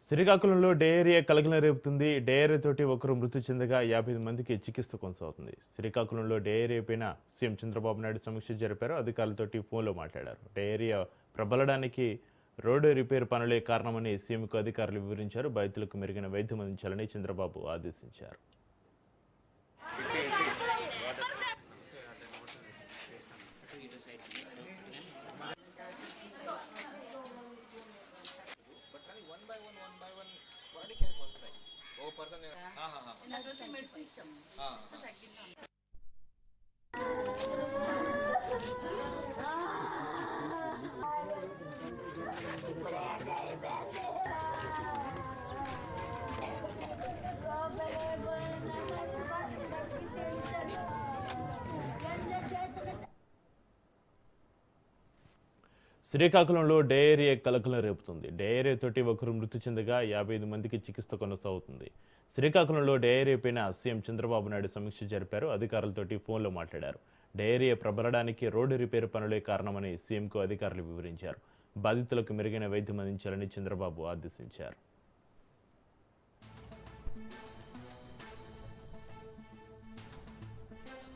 శ్రీకాకుళంలో డయేరియా కలకలం రేపుతుంది. డయేరియాతోటి ఒకరు మృతి చెందగా 50 మందికి చికిత్స కొనసాగుతుంది. శ్రీకాకుళంలో డయేరియాపైన సీఎం చంద్రబాబు నాయుడు సమీక్ష జరిపారు. అధికారులతోటి ఫోన్లో మాట్లాడారు. డయేరియా ప్రబలడానికి రోడ్డు రిపేర్ పనులే కారణమని సీఎంకు అధికారులు వివరించారు. బాధితులకు మెరుగైన వైద్యం అందించాలని చంద్రబాబు ఆదేశించారు. శ్రీకాకుళంలో డయేరియా కలకలం రేపుతుంది. డయేరియాతోటి ఒకరు మృతి చెందగా 55 మందికి చికిత్స కొనసాగుతుంది. శ్రీకాకుళంలో డయేరియాపైన సీఎం చంద్రబాబు నాయుడు సమీక్ష జరిపారు. అధికారులతోటి ఫోన్లో మాట్లాడారు. డయేరియా ప్రబలడానికి రోడ్డు రిపేర్ పనులే కారణమని సీఎంకు అధికారులు వివరించారు. బాధితులకు మెరుగైన వైద్యం అందించాలని చంద్రబాబు ఆదేశించారు.